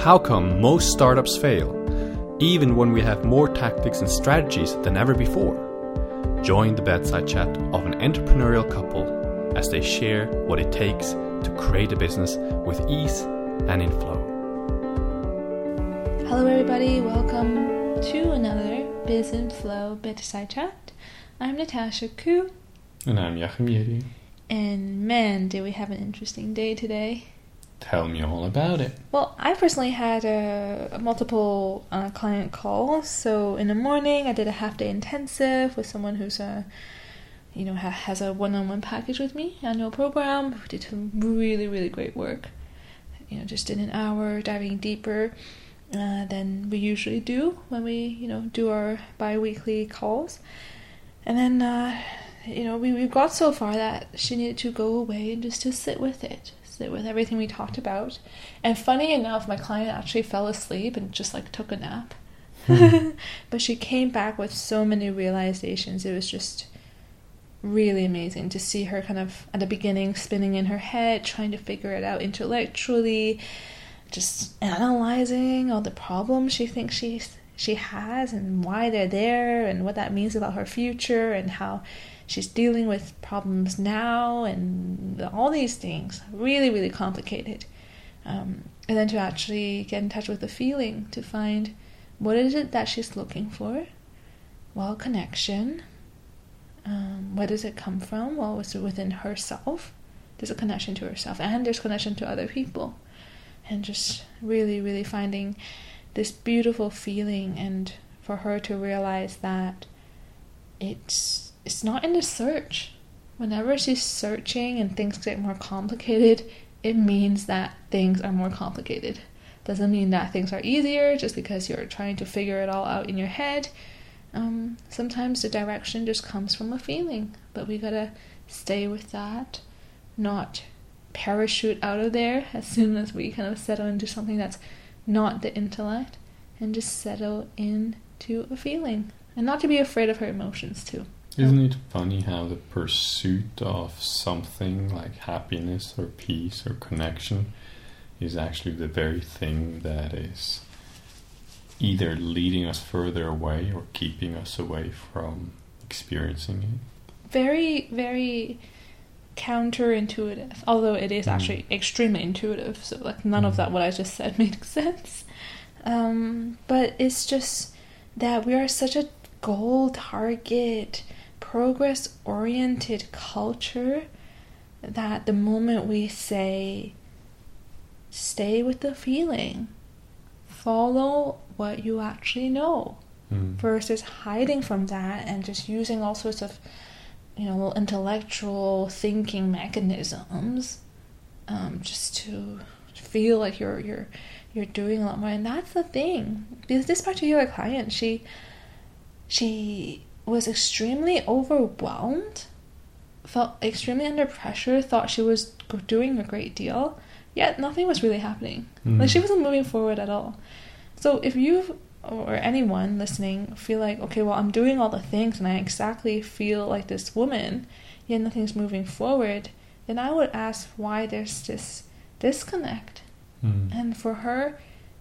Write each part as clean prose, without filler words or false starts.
How come most startups fail, even when we have more tactics and strategies than ever before? Join the bedside chat of an entrepreneurial couple as they share what it takes to create a business with ease and in flow. Hello everybody, welcome to another Biz in Flow Bedside chat. I'm Natasha Koo. And I'm Jachym. And man, did we have an interesting day today. Tell me all about it. Well, I personally had multiple client calls. So in the morning, I did a half-day intensive with someone who's has a one-on-one package with me, annual program. We did some really, really great work. Just in an hour, diving deeper than we usually do when we, do our bi-weekly calls. And then, we got so far that she needed to go away and just to sit with everything we talked about. And funny enough, my client actually fell asleep and just took a nap. But she came back with so many realizations. It was just really amazing to see her kind of at the beginning spinning in her head, trying to figure it out intellectually, just analyzing all the problems she thinks she has and why they're there and what that means about her future and how she's dealing with problems now and all these things. Really, really complicated. And then to actually get in touch with the feeling, to find what is it that she's looking for. Well, connection. Where does it come from? Well, it's within herself. There's a connection to herself and there's connection to other people. And just really, really finding this beautiful feeling, and for her to realize that it's not in the search. Whenever she's searching and things get more complicated, it means that things are more complicated. Doesn't mean that things are easier just because you're trying to figure it all out in your head. Sometimes the direction just comes from a feeling, but we gotta stay with that, not parachute out of there as soon as we kind of settle into something that's not the intellect, and just settle into a feeling, and not to be afraid of her emotions too. Isn't it funny how the pursuit of something like happiness or peace or connection is actually the very thing that is either leading us further away or keeping us away from experiencing it? Very, very counterintuitive, although it is actually extremely intuitive, so none of that what I just said made sense. But it's just that we are such a goal target, progress oriented culture that the moment we say stay with the feeling, follow what you actually know, versus hiding from that and just using all sorts of intellectual thinking mechanisms, just to feel like you're doing a lot more. And that's the thing. This particular client, she was extremely overwhelmed, felt extremely under pressure, thought she was doing a great deal, yet nothing was really happening. She wasn't moving forward at all. So if you or anyone listening feel like, okay, well, I'm doing all the things and I exactly feel like this woman, yet nothing's moving forward, then I would ask why there's this disconnect. And for her,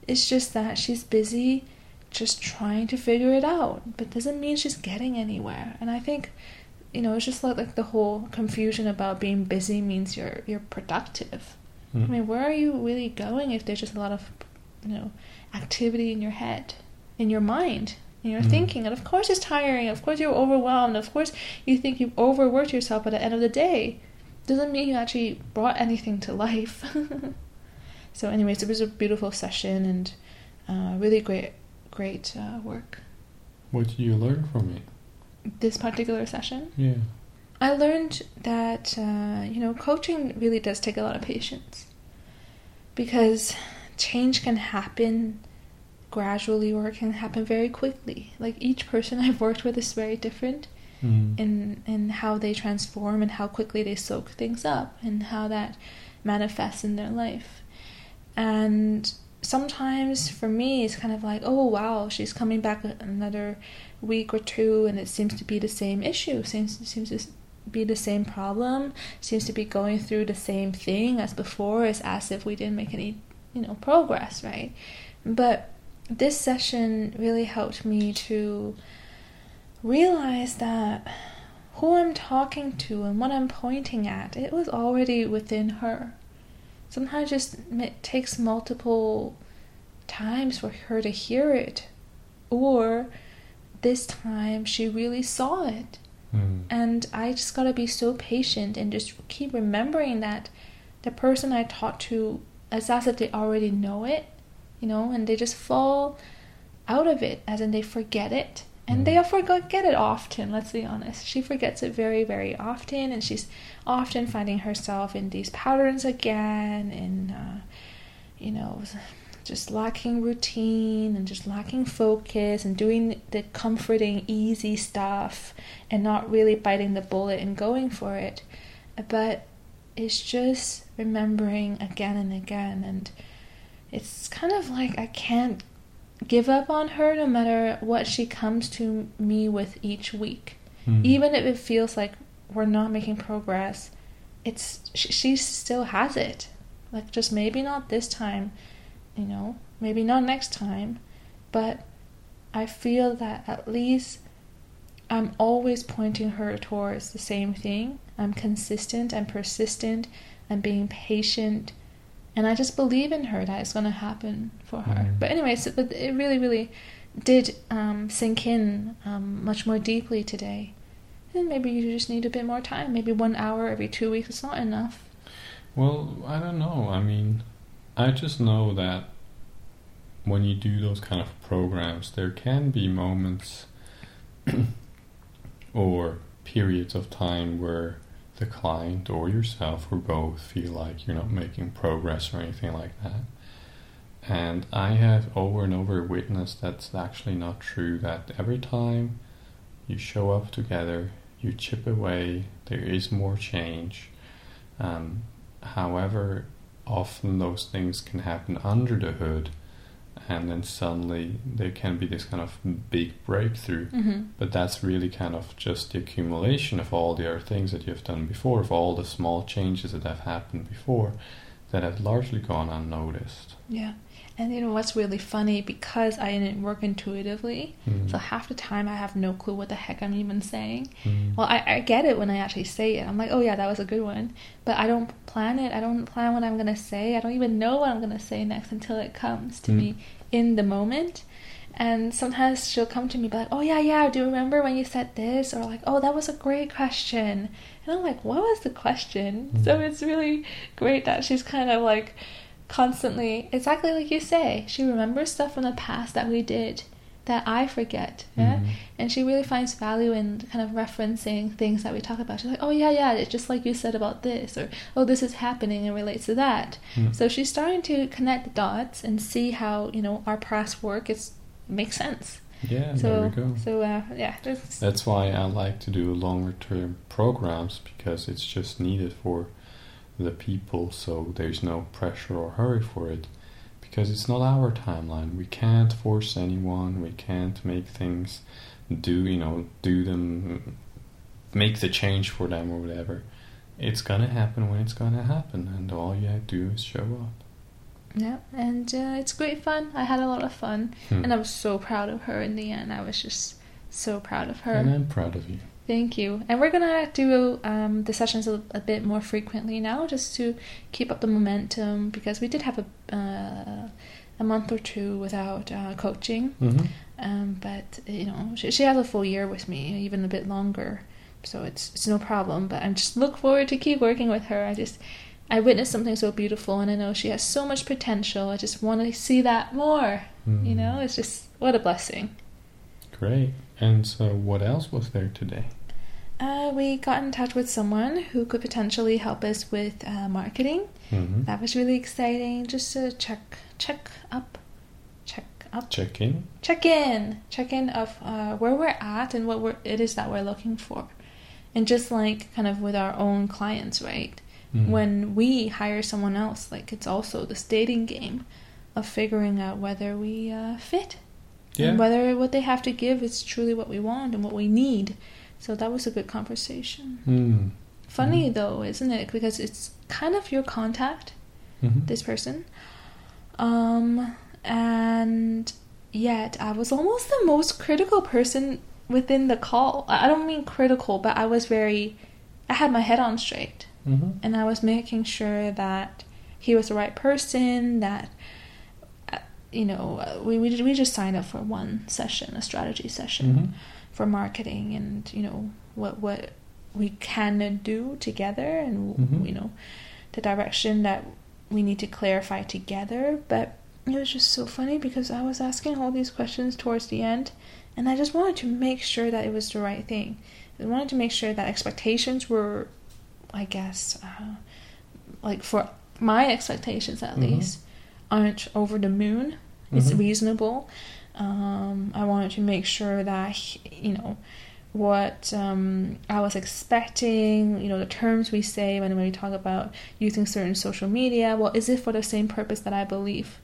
it's just that she's busy just trying to figure it out, but doesn't mean she's getting anywhere. And I think, it's just like the whole confusion about being busy means you're productive. I mean, where are you really going if there's just a lot of, activity in your head, in your mind, in your thinking? And of course it's tiring, of course you're overwhelmed, of course you think you've overworked yourself at the end of the day. Doesn't mean you actually brought anything to life. So anyways, it was a beautiful session and really great work. What did you learn from it? This particular session? Yeah. I learned that, coaching really does take a lot of patience, because change can happen gradually or it can happen very quickly. Like, each person I've worked with is very different in how they transform and how quickly they soak things up and how that manifests in their life. And sometimes for me it's kind of like, oh wow, she's coming back another week or two and it seems to be the same issue, seems to be the same problem, seems to be going through the same thing as before. It's as if we didn't make any progress, right? But this session really helped me to realize that who I'm talking to and what I'm pointing at, it was already within her. Sometimes just it takes multiple times for her to hear it, or this time she really saw it. And I just gotta be so patient and just keep remembering that the person I talk to, it's as if they already know it, and they just fall out of it, as in they forget it. And they forget it often, let's be honest. She forgets it very, very often, and she's often finding herself in these patterns again, and, just lacking routine and just lacking focus and doing the comforting, easy stuff and not really biting the bullet and going for it. But it's just remembering again and again, and it's kind of like I can't give up on her no matter what she comes to me with each week. Even if it feels like we're not making progress, she still has it. Like, just maybe not this time, maybe not next time, but I feel that at least I'm always pointing her towards the same thing. I'm consistent, I'm persistent, I'm being patient, and I just believe in her that it's going to happen for her. But anyways, it really, really did sink in much more deeply today. And maybe you just need a bit more time. Maybe 1 hour every 2 weeks is not enough. Well, I don't know. I mean, I just know that when you do those kind of programs, there can be moments or periods of time where the client or yourself or both feel like you're not making progress or anything like that. And I have over and over witnessed that's actually not true, that every time you show up together, you chip away, there is more change. However, often those things can happen under the hood, and then suddenly there can be this kind of big breakthrough. But that's really kind of just the accumulation of all the other things that you've done before, of all the small changes that have happened before that have largely gone unnoticed. Yeah. And what's really funny, because I didn't work intuitively, so half the time I have no clue what the heck I'm even saying. Well, I get it when I actually say it. I'm like, oh yeah, that was a good one. But I don't plan it. I don't plan what I'm going to say. I don't even know what I'm going to say next until it comes to me in the moment. And sometimes she'll come to me like, oh yeah, do you remember when you said this? Or like, oh, that was a great question. And I'm like, what was the question? So it's really great that she's kind of like constantly, exactly like you say, she remembers stuff from the past that we did that I forget, and she really finds value in kind of referencing things that we talk about. She's like, oh yeah, it's just like you said about this, or oh, this is happening and relates to that. So she's starting to connect the dots and see how our past work makes sense. Yeah, so, there we go. So that's why I like to do longer term programs, because it's just needed for the people, so there's no pressure or hurry for it, because it's not our timeline. We can't force anyone. We can't make things make the change for them or whatever. It's gonna happen when it's gonna happen, and all you have to do is show up. Yeah, and it's great fun. I had a lot of fun, and I was so proud of her in the end. I was just so proud of her. And I'm proud of you. Thank you. And we're gonna do the sessions a bit more frequently now, just to keep up the momentum, because we did have a month or two without coaching. But she has a full year with me, even a bit longer, so it's no problem. But I just look forward to keep working with her. I witnessed something so beautiful, and I know she has so much potential. I just want to see that more. It's just, what a blessing. Great. And so what else was there today? We got in touch with someone who could potentially help us with marketing. That was really exciting. Just to check in of where we're at and what it is that we're looking for. And just like kind of with our own clients, right? When we hire someone else, like, it's also this dating game of figuring out whether we fit. Yeah. And whether what they have to give is truly what we want and what we need. So that was a good conversation. Funny though, isn't it? Because it's kind of your contact, this person. And yet I was almost the most critical person within the call. I don't mean critical, but I had my head on straight. Mm-hmm. And I was making sure that he was the right person, that, we just signed up for one session, a strategy session for marketing, and, what we can do together, and, the direction that we need to clarify together. But it was just so funny because I was asking all these questions towards the end, and I just wanted to make sure that it was the right thing. I wanted to make sure that expectations were, I guess, for my expectations at least, aren't over the moon. It's reasonable. I wanted to make sure that, what I was expecting, the terms we say when we talk about using certain social media, well, is it for the same purpose that I believe?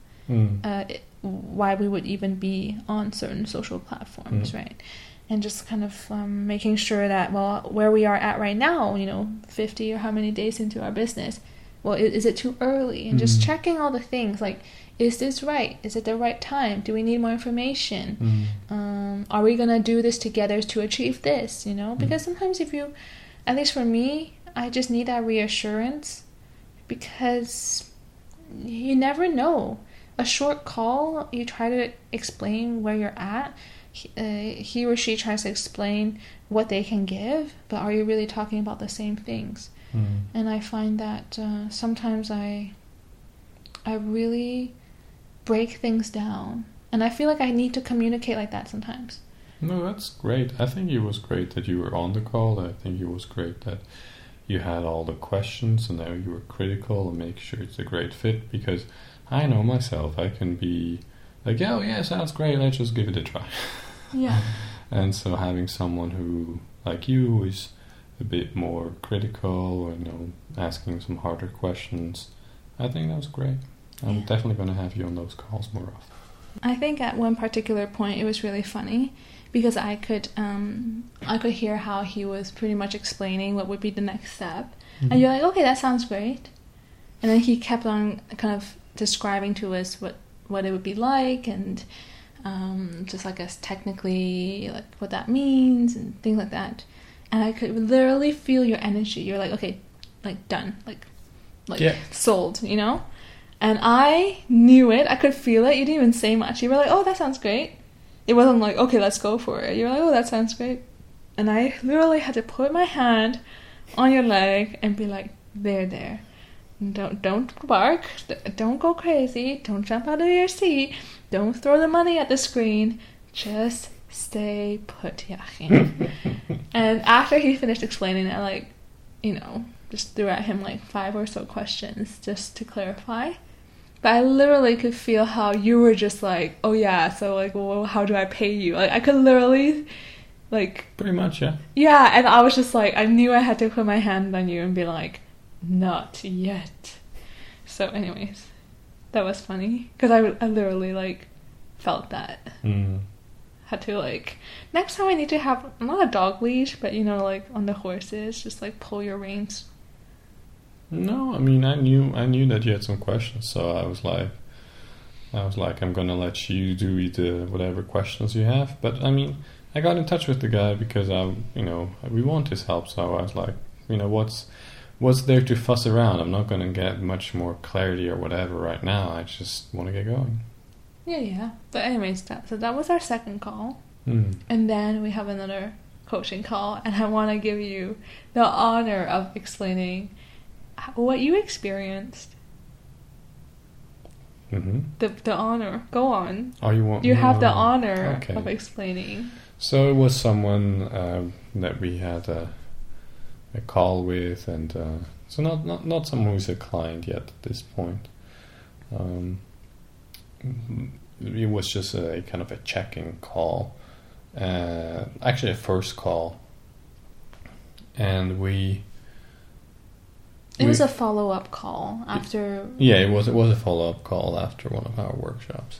Why we would even be on certain social platforms, right? And just kind of making sure that, well, where we are at right now, 50 or how many days into our business, well, is it too early? And just checking all the things, like, is this right? Is it the right time? Do we need more information? Are we going to do this together to achieve this, Because sometimes at least for me, I just need that reassurance, because you never know. A short call, you try to explain where you're at. He or she tries to explain what they can give, but are you really talking about the same things? And I find that sometimes I really break things down, and I feel like I need to communicate like that sometimes. No, that's great. I think it was great that you were on the call. I think it was great that you had all the questions and now you were critical and make sure it's a great fit, because I know myself, I can be like, oh yeah, sounds great, let's just give it a try. Yeah. And so having someone who, like you, is a bit more critical, or asking some harder questions, I think that was great. I'm definitely going to have you on those calls more often. I think at one particular point it was really funny, because I could hear how he was pretty much explaining what would be the next step. And you're like, okay, that sounds great. And then he kept on kind of describing to us what it would be like, and just, I guess, technically, like, what that means and things like that. And I could literally feel your energy. You're like, okay, like, done, like sold, And I knew it. I could feel it. You didn't even say much. You were like, oh, that sounds great. It wasn't like, okay, let's go for it. You were like, oh, that sounds great. And I literally had to put my hand on your leg and be like, there. Don't bark. Don't go crazy. Don't jump out of your seat. Don't throw the money at the screen. Just stay put, Jachym. And after he finished explaining it, I just threw at him like 5 or so questions just to clarify. But I literally could feel how you were just like, oh yeah, so like, well, how do I pay you? Like, I could literally, like... Pretty much, yeah. Yeah, and I was just like, I knew I had to put my hand on you and be like, not yet. So anyways, that was funny, because I literally, like, felt that. Had to, like, next time I need to have, not a dog leash, but, like, on the horses, just, like, pull your reins. No, I mean, I knew that you had some questions, so I was like, I'm gonna let you do the whatever questions you have. But I mean, I got in touch with the guy because we want his help. So I was like, what's there to fuss around? I'm not gonna get much more clarity or whatever right now. I just want to get going. Yeah. But anyways, that was our second call, and then we have another coaching call, and I want to give you the honor of explaining what you experienced. The honor. Go on. Oh, you have the honor of explaining. So it was someone that we had a call with, and so not someone who's a client yet at this point. It was just a kind of a checking call, actually a first call, and It was a follow-up call after... Yeah, it was a follow-up call after one of our workshops.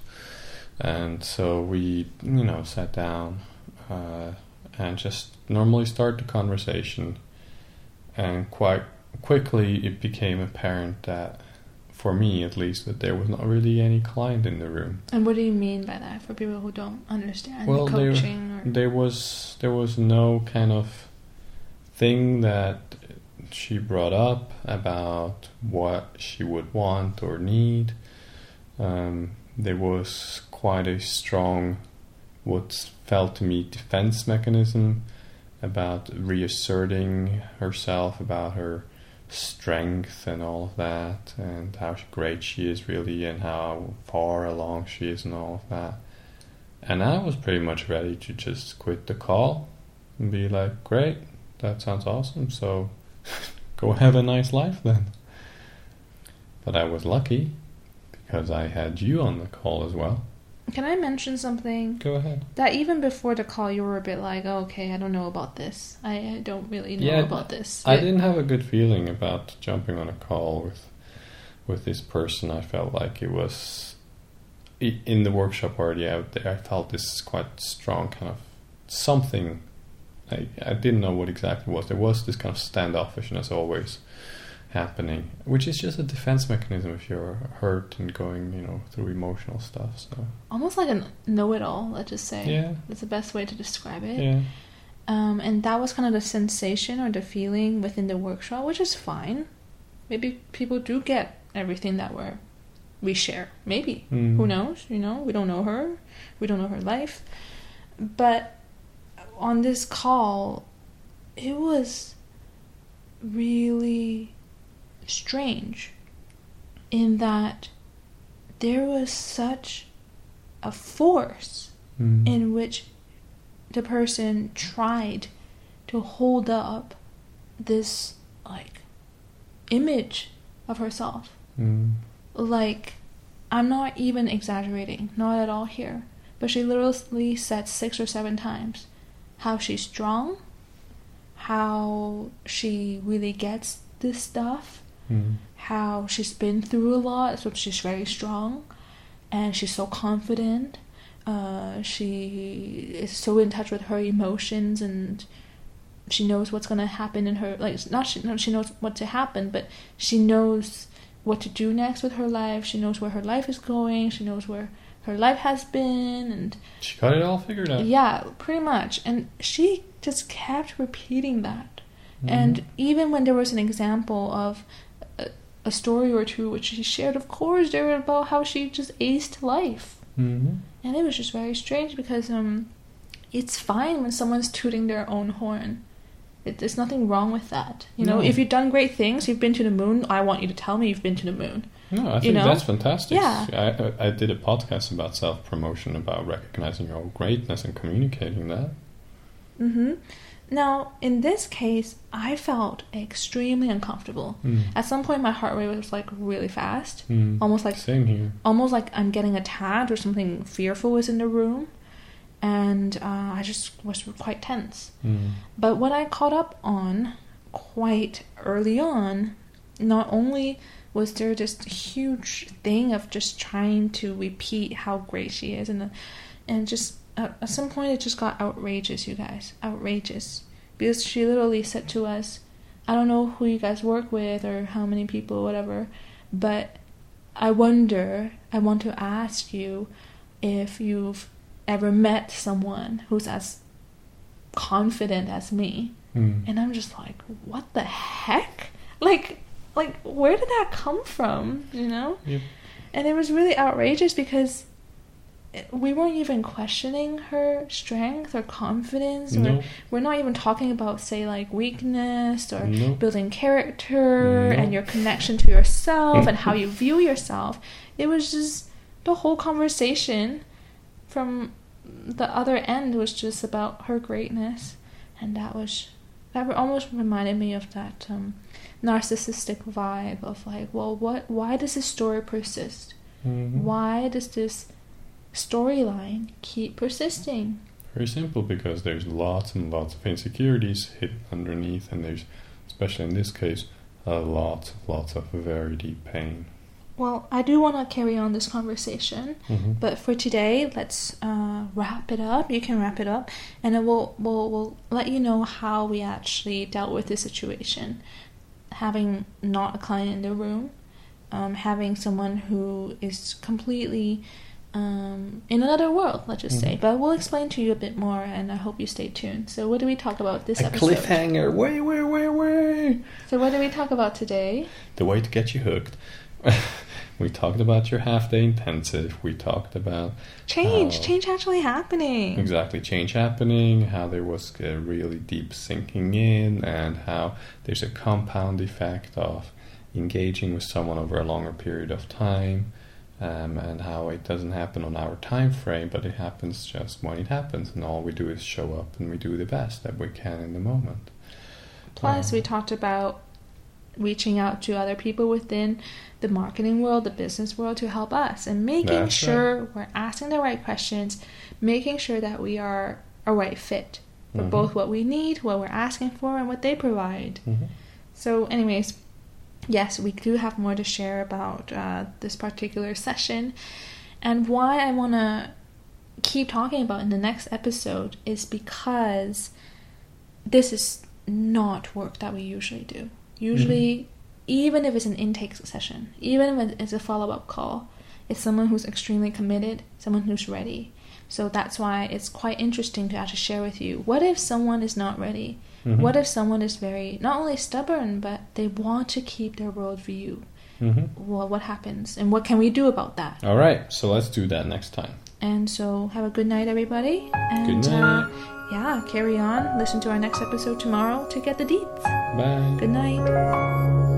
And so we, sat down and just normally start the conversation. And quite quickly it became apparent that for me at least, that there was not really any client in the room. And what do you mean by that for people who don't understand Well, coaching? there was no kind of thing that she brought up about what she would want or need. There was quite a strong, what felt to me, defense mechanism about reasserting herself, about her strength and all of that, and how great she is really, and how far along she is and all of that. And I was pretty much ready to just quit the call and be like, great, that sounds awesome, so go have a nice life then. But I was lucky because I had you on the call as well. Can I mention something? Go ahead. That even before the call, you were a bit like, oh, okay, I don't know about this. I don't really know about this. I didn't have a good feeling about jumping on a call with this person. I felt like it was, in the workshop already out there, I felt this is quite strong kind of something. I didn't know what exactly it was. There was this kind of standoffishness always happening, which is just a defense mechanism if you're hurt and going, through emotional stuff. So almost like a know-it-all, let's just say. Yeah. That's the best way to describe it. Yeah. And that was kind of the sensation or the feeling within the workshop, which is fine. Maybe people do get everything that we share. Maybe. Who knows? We don't know her. We don't know her life. But on this call, it was really strange in that there was such a force in which the person tried to hold up this image of herself. Like, I'm not even exaggerating, not at all here, but she literally said 6 or 7 times how she's strong, how she really gets this stuff, how she's been through a lot, so she's very strong, and she's so confident. She is so in touch with her emotions, and she knows what's going to happen in her, she knows what to happen, but she knows what to do next with her life. She knows where her life is going. She knows where her life has been, and she got it all figured out. Yeah, pretty much. And she just kept repeating that. And even when there was an example of a story or two which she shared, of course, they were about how she just aced life. And it was just very strange because it's fine when someone's tooting their own horn. There's nothing wrong with that. If you've done great things, you've been to the moon, I want you to tell me you've been to the moon. No, I think that's fantastic. Yeah. I did a podcast about self-promotion, about recognizing your own greatness and communicating that. Now, in this case, I felt extremely uncomfortable. At some point, my heart rate was really fast. Almost like same here. Almost like I'm getting attacked or something fearful is in the room. And I just was quite tense. But what I caught up on quite early on, not only was there this huge thing of just trying to repeat how great she is, and just at some point it just got outrageous, you guys. Outrageous. Because she literally said to us, I don't know who you guys work with or how many people, whatever, but I want to ask you if you've ever met someone who's as confident as me. And I'm just like, what the heck? Like where did that come from? Yep. And it was really outrageous because we weren't even questioning her strength or confidence. No. We're not even talking about, say, weakness or building character and your connection to yourself and how you view yourself. It was just the whole conversation from the other end was just about her greatness, and that almost reminded me of that narcissistic vibe of why does this story persist? Why does this storyline keep persisting? Very simple, because there's lots and lots of insecurities hidden underneath, and there's, especially in this case, lots of very deep pain. Well, I do want to carry on this conversation, but for today, let's wrap it up. You can wrap it up, and then we'll let you know how we actually dealt with this situation, having not a client in the room, having someone who is completely in another world, let's just say. But we'll explain to you a bit more, and I hope you stay tuned. So what do we talk about this episode? Cliffhanger. Way. So what do we talk about today? The way to get you hooked. We talked about your half-day intensive. We talked about change actually happening. Exactly, change happening, how there was a really deep sinking in, and how there's a compound effect of engaging with someone over a longer period of time, and how it doesn't happen on our time frame, but it happens just when it happens, and all we do is show up and we do the best that we can in the moment. Plus, we talked about reaching out to other people within the marketing world, the business world, to help us, and making sure we're asking the right questions, making sure that we are a right fit for both what we need, what we're asking for, and what they provide. So anyways, yes, we do have more to share about this particular session, and why I want to keep talking about in the next episode is because this is not work that we usually do. Usually, even if it's an intake session, even if it's a follow-up call, it's someone who's extremely committed, someone who's ready. So that's why it's quite interesting to actually share with you, what if someone is not ready? What if someone is very, not only stubborn, but they want to keep their worldview? Well, what happens? And what can we do about that? All right, so let's do that next time. And so have a good night, everybody. And, good night. Carry on. Listen to our next episode tomorrow to get the deets. Bye. Good night.